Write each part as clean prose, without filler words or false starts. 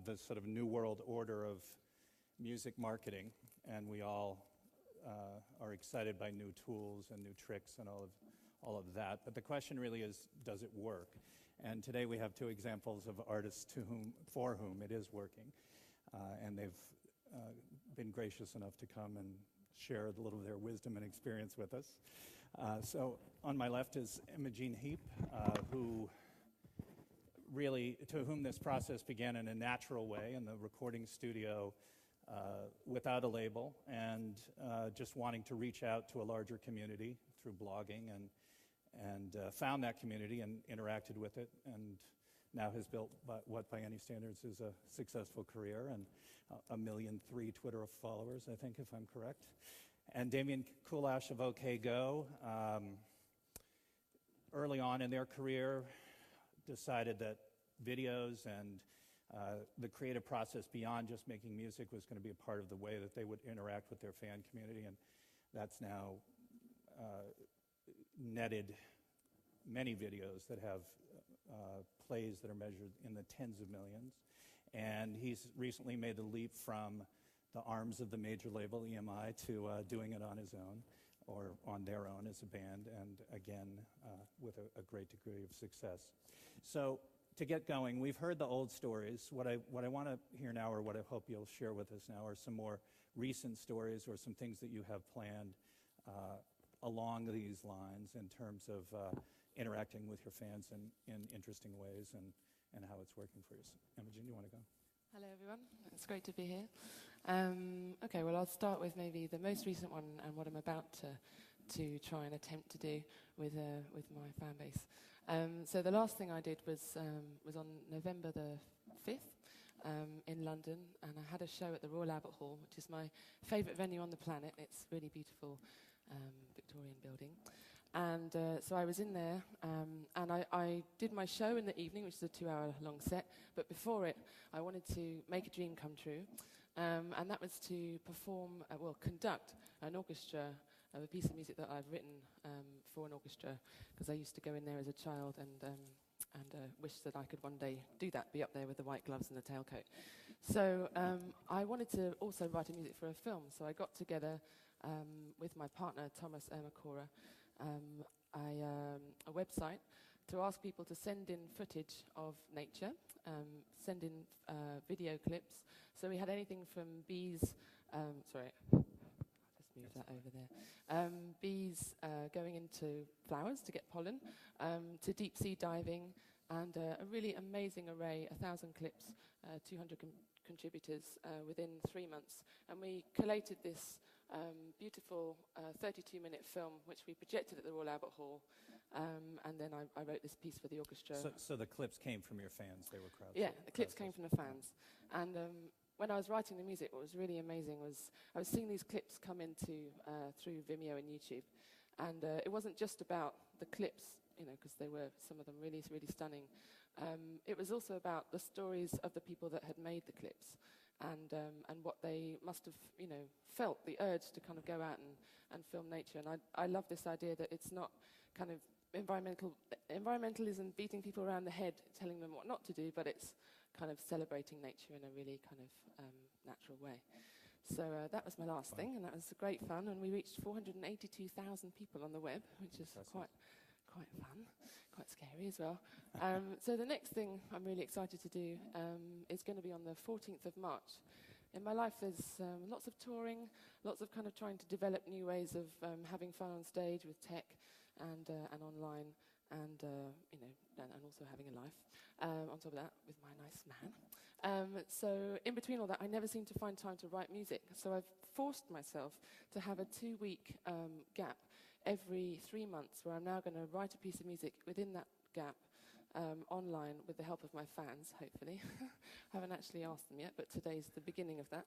the sort of new world order of music marketing, and we all are excited by new tools and new tricks and all of that. But the question really is, does it work? And today we have two examples of artists for whom it is working, and they've been gracious enough to come and share a little of their wisdom and experience with us. So on my left is Imogen Heap, to whom this process began in a natural way in the recording studio without a label, and just wanting to reach out to a larger community through blogging, and found that community and interacted with it, and now has built what by any standards is a successful career, and 1.3 million Twitter followers, I think, if I'm correct. And Damian Kulash of OK Go, early on in their career, decided that videos and the creative process beyond just making music was going to be a part of the way that they would interact with their fan community, and that's now netted many videos that have plays that are measured in the tens of millions. And he's recently made the leap from the arms of the major label, EMI, to doing it on his own, or on their own as a band, and again, with a great degree of success. So, to get going, we've heard the old stories. What I want to hear now, or what I hope you'll share with us now, are some more recent stories or some things that you have planned along these lines in terms of interacting with your fans in interesting ways, and how it's working for you. Imogen, you want to go? Hello, everyone. It's great to be here. Okay, well, I'll start with maybe the most recent one and what I'm about to try and attempt to do with my fan base. So the last thing I did was on November the 5th in London, and I had a show at the Royal Albert Hall, which is my favourite venue on the planet. It's a really beautiful Victorian building. And so I was in there, and I did my show in the evening, which is a 2-hour-long set. But before it, I wanted to make a dream come true, and that was to conduct an orchestra of a piece of music that I've written for an orchestra, because I used to go in there as a child and wish that I could one day do that, be up there with the white gloves and the tailcoat. So I wanted to also write a music for a film, so I got together with my partner, Thomas Ermakora, a website to ask people to send in footage of nature, send in video clips. So we had anything from bees, I'll just move that over there, bees going into flowers to get pollen, to deep sea diving, and a really amazing array, 1,000 clips, 200 contributors within 3 months. And we collated this beautiful 32-minute film, which we projected at the Royal Albert Hall, and then I wrote this piece for the orchestra. So the clips came from your fans? They were crowdsourced? Yeah, the clips came from the fans. And when I was writing the music, what was really amazing was I was seeing these clips come into through Vimeo and YouTube, and it wasn't just about the clips, because they were, some of them, really, really stunning. It was also about the stories of the people that had made the clips, and what they must have, felt, the urge to kind of go out and film nature. And I love this idea that it's not kind of environmentalism, beating people around the head, telling them what not to do, but it's kind of celebrating nature in a really kind of natural way. So that was my last thing, and that was great fun. And we reached 482,000 people on the web, which is quite fun, quite scary as well. So the next thing I'm really excited to do is going to be on the 14th of March. In my life, there's lots of touring, lots of kind of trying to develop new ways of having fun on stage with tech and online, and also having a life on top of that with my nice man. So in between all that, I never seem to find time to write music. So I've forced myself to have a 2-week gap every 3 months, where I'm now going to write a piece of music within that gap online with the help of my fans, hopefully. I haven't actually asked them yet, but today's the beginning of that.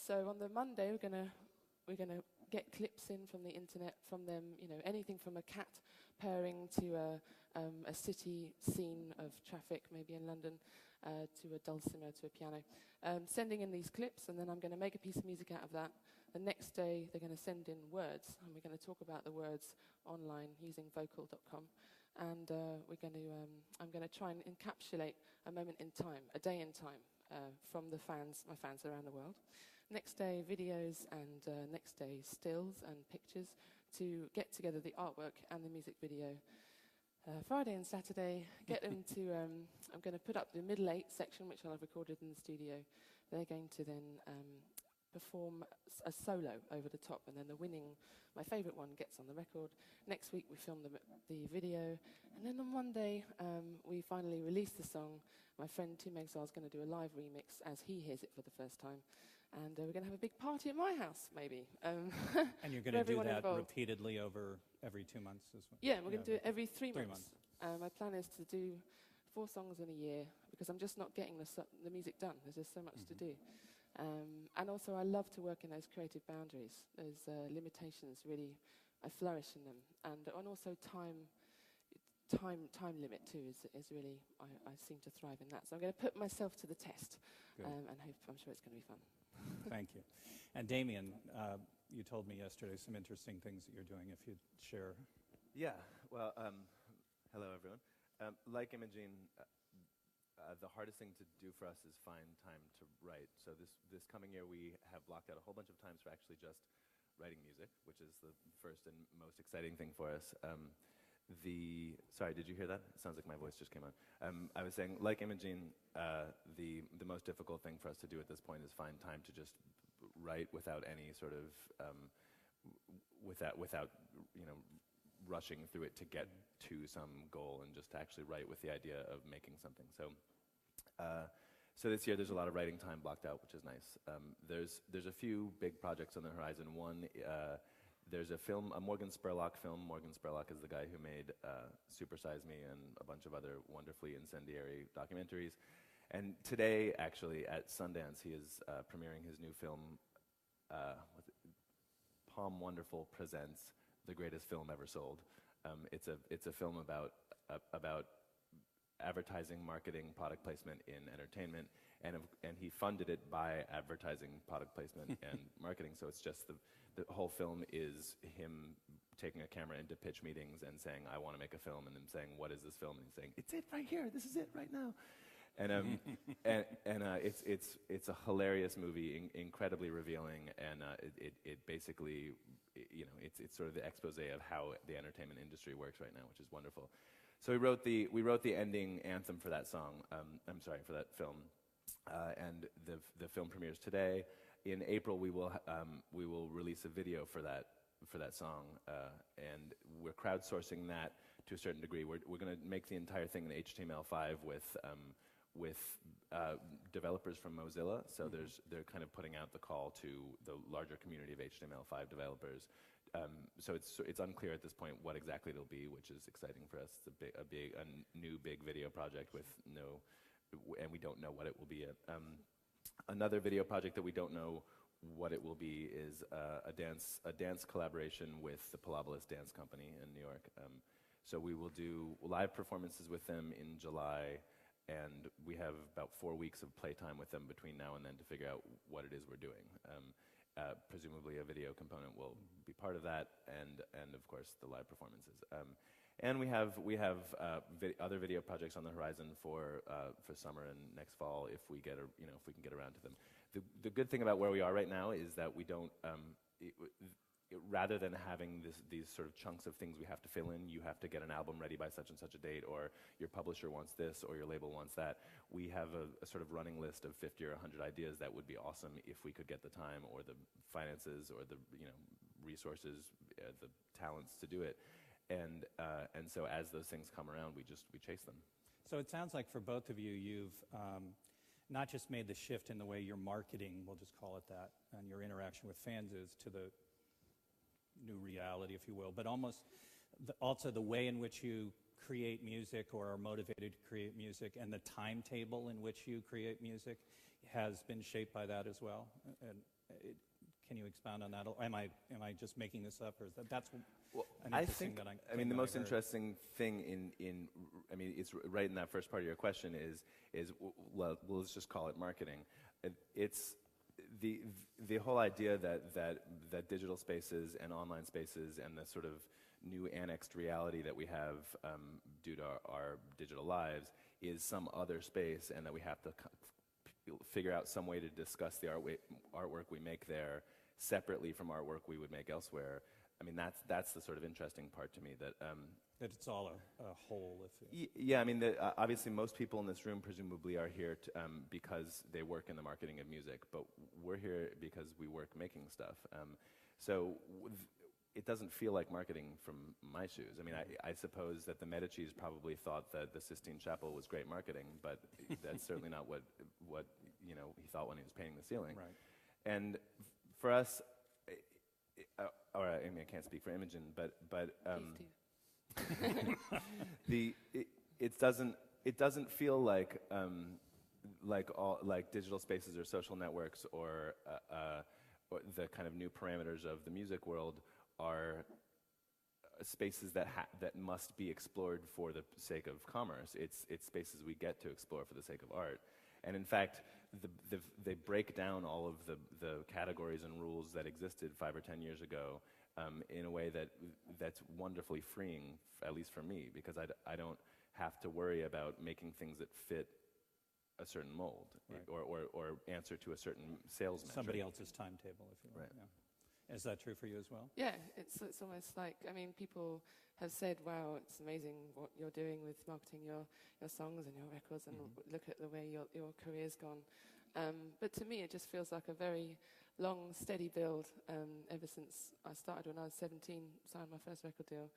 So on the Monday, we're going to get clips in from the internet, from them, anything from a cat purring to a city scene of traffic, maybe in London, to a dulcimer, to a piano. Sending in these clips, and then I'm going to make a piece of music out of that. The next day, they're going to send in words, and we're going to talk about the words online using vocal.com. And I'm going to try and encapsulate a moment in time, a day in time, from the fans, my fans around the world. Next day, videos, and next day, stills and pictures to get together the artwork and the music video. Friday and Saturday, get them to, I'm going to put up the middle 8 section, which I'll have recorded in the studio. They're going to then perform a solo over the top, and then the winning, my favourite one, gets on the record. Next week we film the video, and then on Monday we finally release the song. My friend Tim Exile is going to do a live remix as he hears it for the first time, and we're going to have a big party at my house, maybe. And you're going to do that involved. repeatedly over every 2 months as well? Yeah, we're going to do it every 3 months. 3 months. My plan is to do 4 songs in a year, because I'm just not getting the music done. There's just so much to do. And also I love to work in those creative boundaries. Those limitations, really, I flourish in them. And also time limit too is really, I seem to thrive in that. So I'm going to put myself to the test, and I'm sure it's going to be fun. Thank you. And Damian, you told me yesterday some interesting things that you're doing, if you'd share. Yeah, well, hello everyone. Like Imogen, the hardest thing to do for us is find time to write. So this coming year we have blocked out a whole bunch of times for actually just writing music, which is the first and most exciting thing for us. Sorry, did you hear that? It sounds like my voice just came on. I was saying, like Imogen, the most difficult thing for us to do at this point is find time to just write without any sort of, without rushing through it to get to some goal, and just to actually write with the idea of making something. So this year there's a lot of writing time blocked out, which is nice. There's a few big projects on the horizon. One, there's a film, a Morgan Spurlock film. Morgan Spurlock is the guy who made Super Size Me and a bunch of other wonderfully incendiary documentaries. And today, actually, at Sundance, he is premiering his new film, Palm Wonderful Presents The Greatest Film Ever Sold. It's a film about advertising, marketing, product placement in entertainment, and he funded it by advertising, product placement, and marketing. So it's just the whole film is him taking a camera into pitch meetings and saying, "I want to make a film," and them saying, "What is this film?" And he's saying, "It's it right here. This is it right now." And it's a hilarious movie, incredibly revealing, and it basically, it's sort of the expose of how the entertainment industry works right now, which is wonderful. So we wrote the ending anthem for that song. For that film, and the film premieres today. In April, we will release a video for that song, and we're crowdsourcing that to a certain degree. We're going to make the entire thing in HTML5 with developers from Mozilla. So they're kind of putting out the call to the larger community of HTML5 developers. So it's unclear at this point what exactly it'll be, which is exciting for us. It's a new big video project and we don't know what it will be yet. Another video project that we don't know what it will be is a dance collaboration with the Palabolas Dance Company in New York. So we will do live performances with them in July, and we have about 4 weeks of playtime with them between now and then to figure out what it is we're doing. Presumably a video component will be part of that, and of course the live performances. And we have other video projects on the horizon for summer and next fall if we can get around to them. The good thing about where we are right now is that we don't. Rather than having these sort of chunks of things we have to fill in, you have to get an album ready by such and such a date, or your publisher wants this, or your label wants that. We have a sort of running list of 50 or 100 ideas that would be awesome if we could get the time, or the finances, or the resources, the talents to do it. And so as those things come around, we chase them. So it sounds like for both of you, you've not just made the shift in the way you're marketing, we'll just call it that, and your interaction with fans is to the new reality, if you will, but also the way in which you create music or are motivated to create music, and the timetable in which you create music has been shaped by that as well. And can you expound on that? Am I just making this up, or is that's an interesting that the most interesting thing it's right in that first part of your question is well, let's just call it marketing. It's the whole idea that digital spaces and online spaces and the sort of new annexed reality that we have due to our digital lives is some other space, and that we have to figure out some way to discuss the artwork we make there separately from artwork we would make elsewhere. I mean, that's the sort of interesting part to me, that it's all a whole. Yeah, I mean, obviously most people in this room presumably are here because they work in the marketing of music, but we're here because we work making stuff. So it doesn't feel like marketing from my shoes. I mean, I suppose that the Medicis probably thought that the Sistine Chapel was great marketing, but that's certainly not what he thought when he was painting the ceiling. Right. And for us, I mean, I can't speak for Imogen, but it doesn't feel like digital spaces or social networks or the kind of new parameters of the music world are spaces that must be explored for the sake of commerce. It's spaces we get to explore for the sake of art. And in fact, they break down all of the categories and rules that existed 5 or 10 years ago in a way that's wonderfully freeing, at least for me, because I don't have to worry about making things that fit a certain mold, right, or answer to a certain sales metric. Somebody else's timetable, if you will. Right. Yeah. Is that true for you as well? Yeah, it's almost like, I mean, people have said, wow, it's amazing what you're doing with marketing your songs and your records, and look at the way your career's gone. But to me, it just feels like a very long, steady build ever since I started when I was 17, signed my first record deal.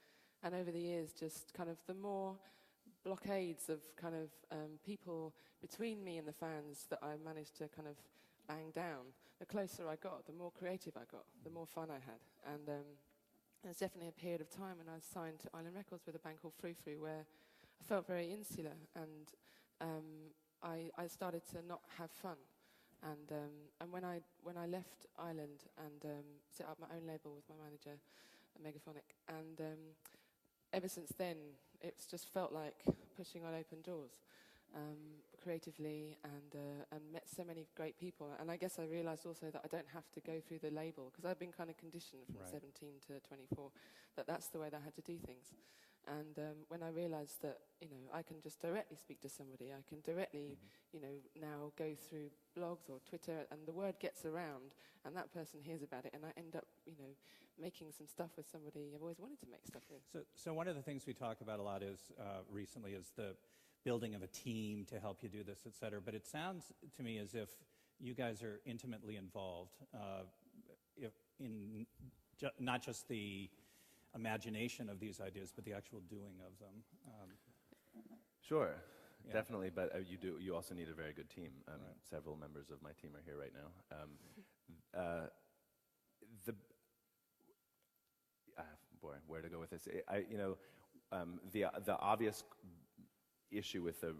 And over the years, just kind of the more blockades of kind of people between me and the fans that I managed to kind of bang down, the closer I got, the more creative I got, the more fun I had. And there's definitely a period of time when I signed to Island Records with a band called Frou Frou, where I felt very insular, and I started to not have fun. And when I left Ireland and set up my own label with my manager, Megaphonic, and ever since then, it's just felt like pushing on open doors creatively, and met so many great people. And I guess I realised also that I don't have to go through the label, because I've been kind of conditioned from 17 to 24 that that's the way that I had to do things. And when I realised that, I can just directly speak to somebody, I can directly, now go through blogs or Twitter, and the word gets around, and that person hears about it, and I end up, making some stuff with somebody I've always wanted to make stuff with. So one of the things we talk about a lot is, recently, is the building of a team to help you do this, et cetera. But it sounds to me as if you guys are intimately involved in not just the imagination of these ideas, but the actual doing of them. Sure, yeah. Definitely, but you also need a very good team. Right. Several members of my team are here right now. Where to go with this? The obvious issue with the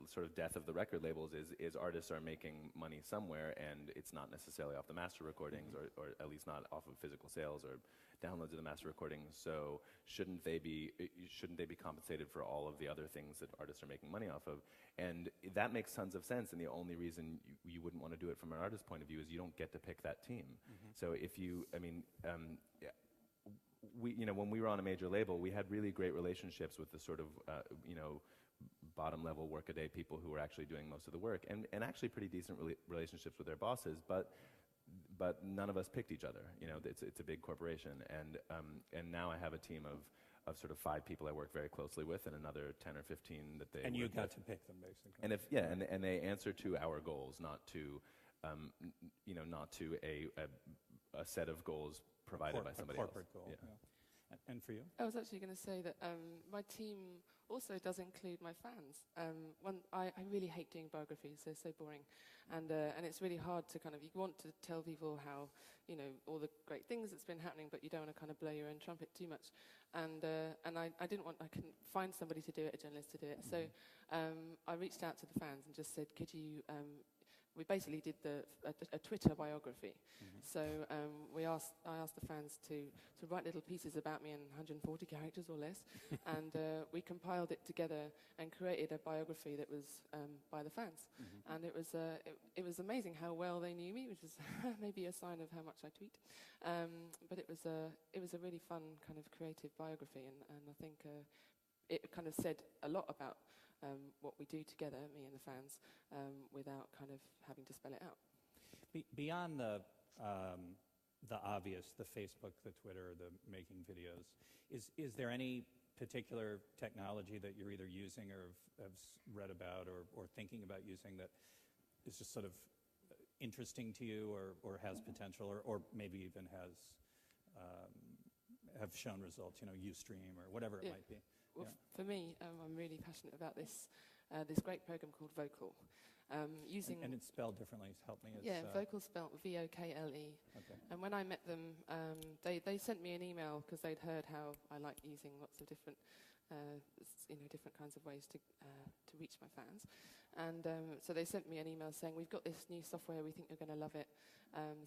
sort of death of the record labels is artists are making money somewhere, and it's not necessarily off the master recordings, or at least not off of physical sales or downloads of the master recordings. So shouldn't they be compensated for all of the other things that artists are making money off of? And that makes tons of sense. And the only reason you wouldn't want to do it from an artist's point of view is you don't get to pick that team. So if you, when we were on a major label, we had really great relationships with the sort of, bottom level workaday people who were actually doing most of the work, and actually pretty decent relationships with their bosses, but none of us picked each other. It's a big corporation, and now I have a team of sort of 5 people I work very closely with, and another 10 or 15 that they. And you got with. to pick them, basically. And they answer to our goals, not to, not to a set of goals provided by somebody else. Corporate goal. Yeah. And for you? I was actually going to say that my team also does include my fans. I really hate doing biographies; they're so boring, and it's really hard to you want to tell people how all the great things that's been happening, but you don't want to kind of blow your own trumpet too much. And I couldn't find somebody to do it, a journalist to do it. So I reached out to the fans and just said, could you? We basically did a Twitter biography. So I asked the fans to write little pieces about me in 140 characters or less, and we compiled it together and created a biography that was by the fans. And it was amazing how well they knew me, which is maybe a sign of how much I tweet. But it was a really fun kind of creative biography, and I think it kind of said a lot about what we do together, me and the fans, without kind of having to spell it out. Beyond the obvious, the Facebook, the Twitter, the making videos, is there any particular technology that you're either using or have read about or thinking about using that is just sort of interesting to you or has potential or maybe even have shown results, Ustream or whatever it might be? Well, for me, I'm really passionate about this great program called Vocal. Using and it's spelled differently. Help me. Vocal spelled Vokle. Okay. And when I met them, they sent me an email because they'd heard how I like using lots of different, different kinds of ways to reach my fans. And so they sent me an email saying, we've got this new software, we think you're going to love it.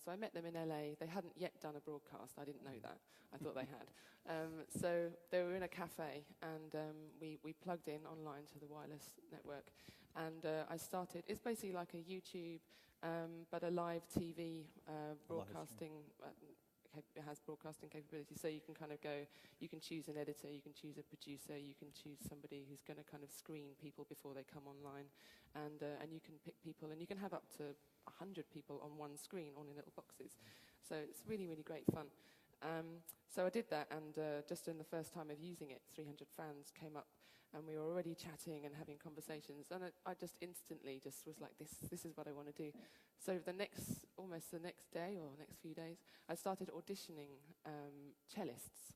So I met them in LA. They hadn't yet done a broadcast. I didn't know that. I thought they had. So they were in a cafe, and we plugged in online to the wireless network. And I started, it's basically like a YouTube, but a live TV broadcasting. It has broadcasting capability, so you can kind of go, you can choose an editor, you can choose a producer, you can choose somebody who's going to kind of screen people before they come online, and you can pick people, and you can have up to 100 people on one screen, all in little boxes. So it's really, really great fun. So I did that, and just in the first time of using it, 300 fans came up, and we were already chatting and having conversations, and I just instantly just was like, this is what I want to do. So almost the next day or next few days, I started auditioning cellists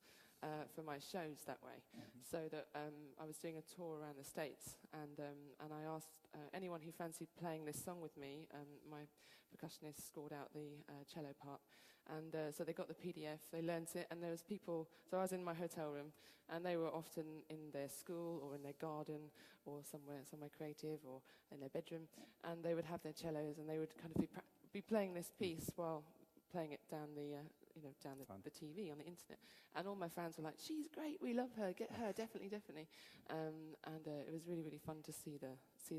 for my shows that way. So that I was doing a tour around the States, and I asked anyone who fancied playing this song with me. My percussionist scored out the cello part, and so they got the PDF, they learnt it, and there was people. So I was in my hotel room, and they were often in their school or in their garden or somewhere creative or in their bedroom, and they would have their cellos, and they would kind of be playing this piece while playing it down the TV on the internet. And all my fans were like, she's great, we love her, get her, definitely. And it was really, really fun to see the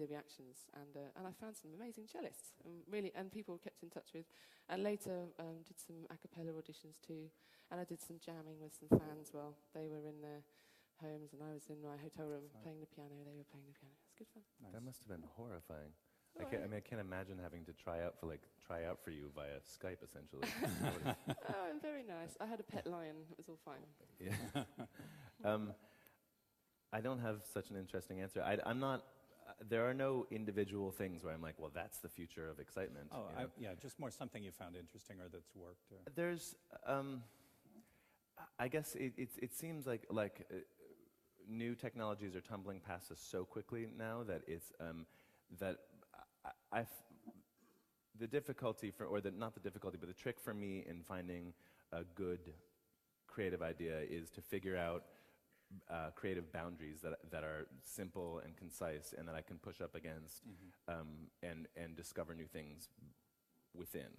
reactions. And I found some amazing cellists, and people kept in touch with. And later did some a cappella auditions too. And I did some jamming with some fans while they were in their homes and I was in my hotel room playing the piano, they were playing the piano. It was good fun. Nice. That must have been horrifying. Oh, I can't imagine having to try out for you via Skype, essentially. Oh, and very nice. I had a pet lion. It was all fine. Yeah. I don't have such an interesting answer. I'm not. There are no individual things where I'm like, well, that's the future of excitement. Oh, just more something you found interesting or that's worked. Or. There's, I guess it seems like new technologies are tumbling past us so quickly now that it's that the difficulty not the difficulty, but the trick for me in finding a good creative idea is to figure out creative boundaries that are simple and concise and that I can push up against and discover new things within.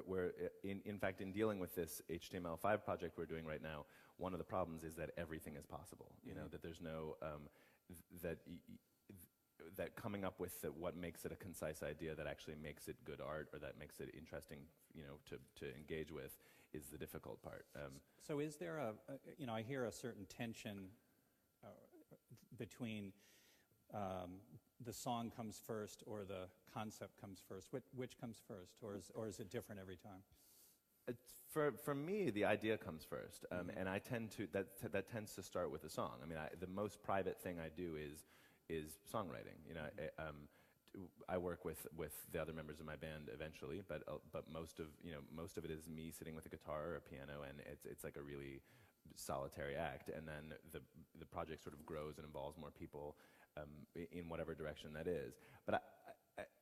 We're in fact, in dealing with this HTML5 project we're doing right now, one of the problems is that everything is possible. That there's no that coming up with what makes it a concise idea that actually makes it good art or that makes it interesting, to engage with, is the difficult part. So is there I hear a certain tension between the song comes first or the concept comes first. Which comes first, or is it different every time? For me, the idea comes first, and I tend to that tends to start with a song. I mean, the most private thing I do is songwriting. I work with the other members of my band eventually, but most of it is me sitting with a guitar or a piano, and it's like a really solitary act. And then the project sort of grows and involves more people in whatever direction that is. But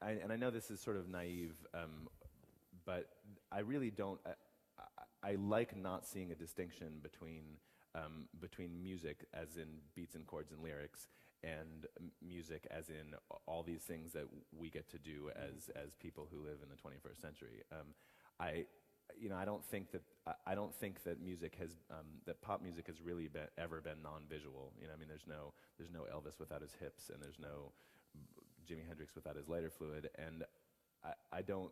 I know this is sort of naive, but I really don't. I like not seeing a distinction between music, as in beats and chords and lyrics, and music as in all these things that we get to do as people who live in the 21st century. I don't think that music has that pop music has really ever been non-visual. I mean, there's no Elvis without his hips, and there's no Jimi Hendrix without his lighter fluid, and I don't.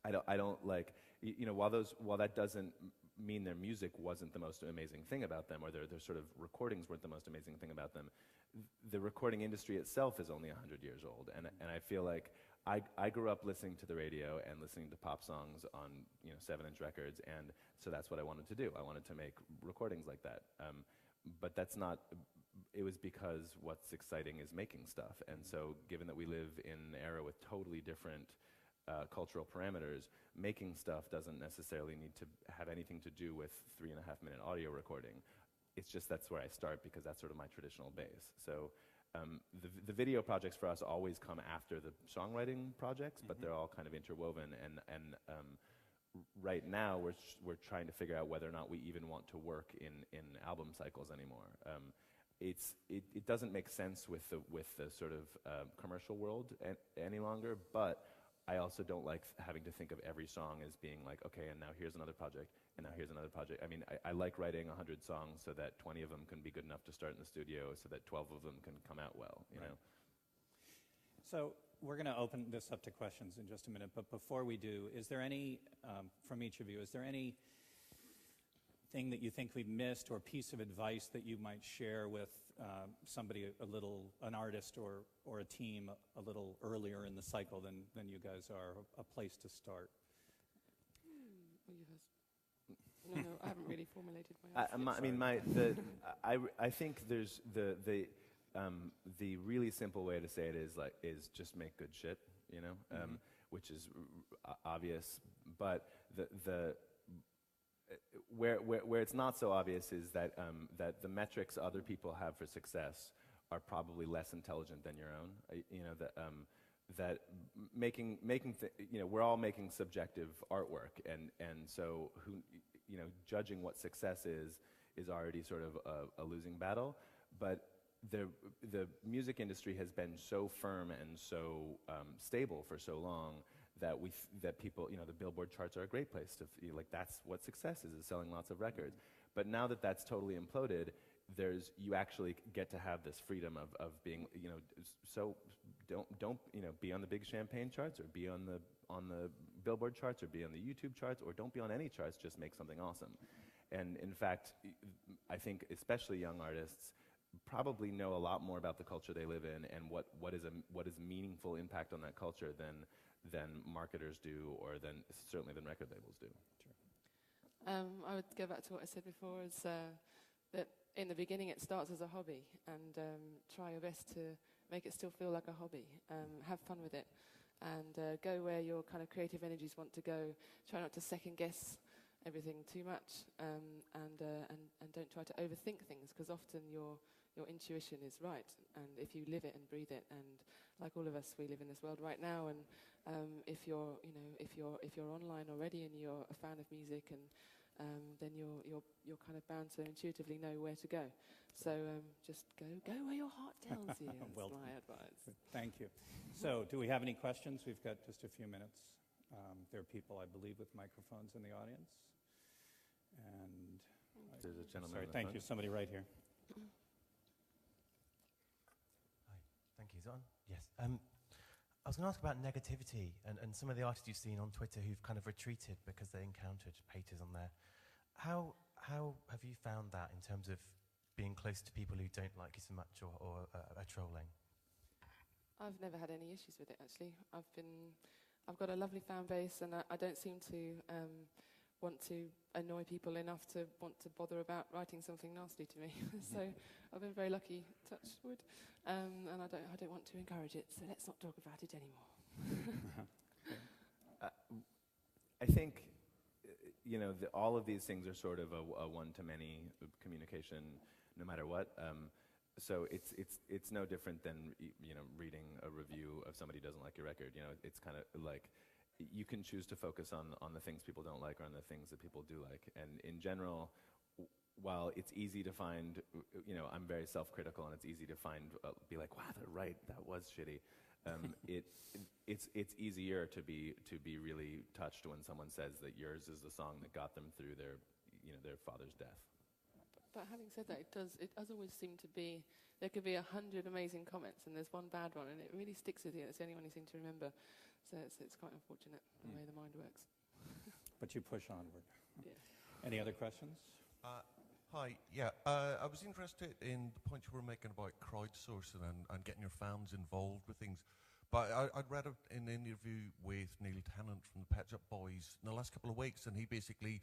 I don't like, while that doesn't mean their music wasn't the most amazing thing about them, or their sort of recordings weren't the most amazing thing about them, the recording industry itself is only 100 years old, and I feel like I grew up listening to the radio and listening to pop songs on 7-inch records, and so that's what I wanted to do. I wanted to make recordings like that, but that's not. It was because what's exciting is making stuff, and so given that we live in an era with totally different cultural parameters, making stuff doesn't necessarily need to have anything to do with 3.5-minute audio recording. It's just that's where I start because that's sort of my traditional base. So the video projects for us always come after the songwriting projects, but they're all kind of interwoven. And right now we're trying to figure out whether or not we even want to work in album cycles anymore. It doesn't make sense with the sort of commercial world any longer, but I also don't like having to think of every song as being like, okay, and now here's another project, and now here's another project. I mean, I like writing 100 songs so that 20 of them can be good enough to start in the studio, so that 12 of them can come out well, you know? So we're going to open this up to questions in just a minute, but before we do, is there any, from each of you, is there any thing that you think we've missed or piece of advice that you might share with somebody, an artist or a team a little earlier in the cycle than you guys are, a place to start? No, I haven't really formulated my answer. I mean, I think there's the really simple way to say it is just make good shit, which is obvious, but where it's not so obvious is that that the metrics other people have for success are probably less intelligent than your own. We're all making subjective artwork, and so judging what success is already sort of a losing battle. But the music industry has been so firm and so stable for so long that people, the Billboard charts are a great place to that's what success is selling lots of records. But now that that's totally imploded, you actually get to have this freedom of being, so don't be on the big champagne charts, or be on the Billboard charts, or be on the YouTube charts, or don't be on any charts, just make something awesome. And in fact, I think especially young artists probably know a lot more about the culture they live in and what is meaningful impact on that culture than marketers do, or certainly than record labels do. Sure. I would go back to what I said before, is that in the beginning it starts as a hobby, and try your best to make it still feel like a hobby. Have fun with it, and go where your kind of creative energies want to go. Try not to second guess everything too much, and don't try to overthink things, because often your intuition is right, and if you live it and breathe it, and like all of us, we live in this world right now, and if you're online already and you're a fan of music, and then you're kind of bound to intuitively know where to go. So just go where your heart tells you. That's Well, my advice. Thank you. So do we have any questions? We've got just a few minutes. There are people, I believe, with microphones in the audience. And there's a gentleman. Sorry, thank you. Somebody right here. Thank you. Is it on? Yes. I was going to ask about negativity and some of the artists you've seen on Twitter who've kind of retreated because they encountered haters on there. How have you found that in terms of being close to people who don't like you so much or are trolling? I've never had any issues with it, actually. I've got a lovely fan base, and I don't seem to want to annoy people enough to want to bother about writing something nasty to me. So I've been very lucky, touch wood, and I don't want to encourage it, so let's not talk about it anymore. I think all of these things are sort of a one-to-many communication, no matter what. So it's no different than reading a review of somebody who doesn't like your record. It's kind of like you can choose to focus on the things people don't like or on the things that people do like. And in general, while it's easy to find, I'm very self-critical, and it's easy to be like, wow, they're right, that was shitty. It's easier to be really touched when someone says that yours is the song that got them through their father's death. But having said that, it does always seem to be, there could be 100 amazing comments and there's one bad one, and it really sticks with you. It's the only one you seem to remember. So it's quite unfortunate the way the mind works. But you push onward. Yeah. Any other questions? Hi, yeah, I was interested in the point you were making about crowdsourcing and getting your fans involved with things. But I'd read an interview with Neil Tennant from the Pet Shop Boys in the last couple of weeks, and he basically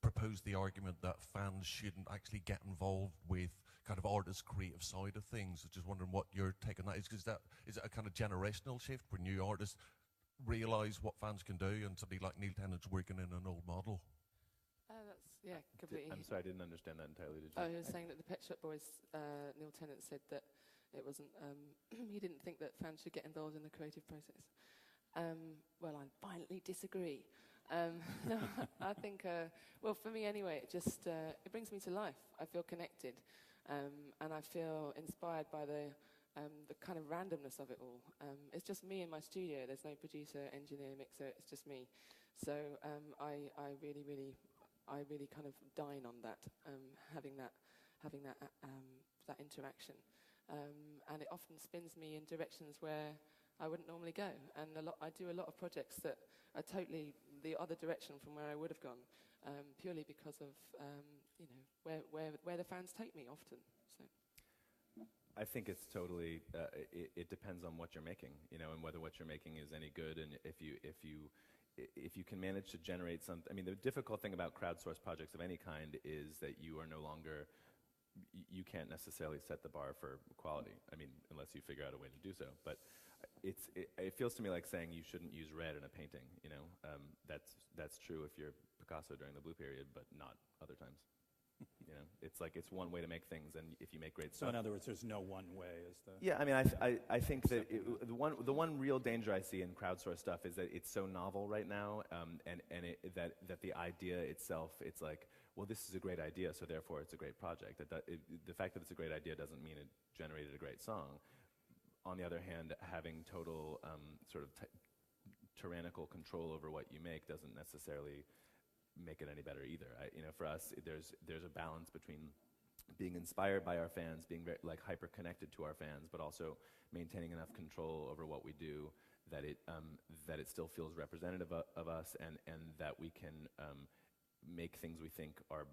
proposed the argument that fans shouldn't actually get involved with kind of artists' creative side of things. I was just wondering what your take on that is. Is it a kind of generational shift where new artists realise what fans can do, and somebody like Neil Tennant's working in an old model? Completely. I'm sorry, I didn't understand that entirely. Did you? Oh, he was saying that the Pet Shop Boys, Neil Tennant said that it wasn't, he didn't think that fans should get involved in the creative process. Well, I violently disagree. No, I think, well, for me anyway, it just, it brings me to life. I feel connected, and I feel inspired by the kind of randomness of it all. It's just me in my studio. There's no producer, engineer, mixer. It's just me. So I really kind of dine on that, having that interaction, and it often spins me in directions where I wouldn't normally go. And I do a lot of projects that are totally the other direction from where I would have gone, purely because of where the fans take me often. So. I think it's totally. It depends on what you're making, and whether what you're making is any good, and if you can manage to generate something. I mean, the difficult thing about crowdsourced projects of any kind is that you are no longer. You can't necessarily set the bar for quality. I mean, unless you figure out a way to do so. But it feels to me like saying you shouldn't use red in a painting. That's true if you're Picasso during the blue period, but not other times. It's like it's one way to make things, and if you make great stuff. So in other words, there's no one way, is the. Yeah, I mean, I think that the one real danger I see in crowdsourced stuff is that it's so novel right now, that the idea itself, it's like, well, this is a great idea, so therefore it's a great project. The fact that it's a great idea doesn't mean it generated a great song. On the other hand, having total sort of tyrannical control over what you make doesn't necessarily make it any better either. For us, there's a balance between being inspired by our fans, being very, hyper connected to our fans, but also maintaining enough control over what we do that it still feels representative of us, and that we can make things we think are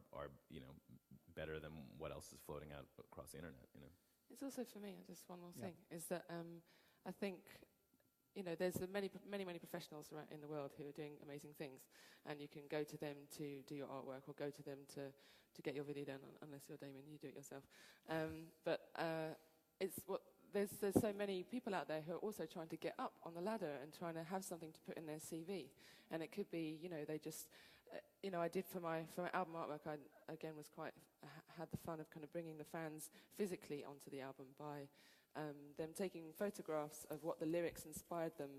better than what else is floating out across the internet. It's also for me, just one more thing, is that I think. There's many professionals in the world who are doing amazing things, and you can go to them to do your artwork or go to them to get your video done, unless you're Damian, you do it yourself. There's so many people out there who are also trying to get up on the ladder and trying to have something to put in their CV. And it could be, they just, I did for my album artwork, I again had the fun of kind of bringing the fans physically onto the album by them taking photographs of what the lyrics inspired them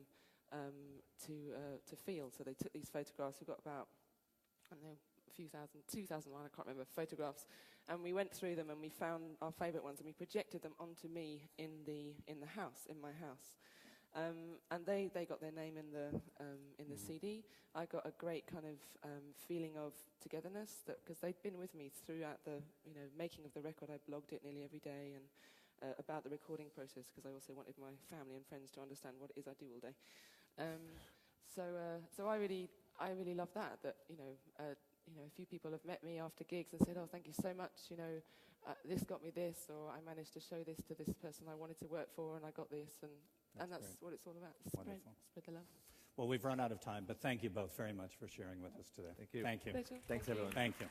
to feel. So they took these photographs. We've got about, I don't know, a few thousand, 2,000, I can't remember, photographs. And we went through them and we found our favourite ones and we projected them onto me in my house. And they got their name in the CD. I got a great kind of feeling of togetherness, because they'd been with me throughout the making of the record. I blogged it nearly every day and about the recording process, because I also wanted my family and friends to understand what it is I do all day. So I really love that a few people have met me after gigs and said, "Oh, thank you so much. This got me this, or I managed to show this to this person I wanted to work for, and I got this." And that's what it's all about. Spread the love. Well, we've run out of time, but thank you both very much for sharing with us today. Thank you. Thank you. Pleasure. Thanks, everyone. Thank you.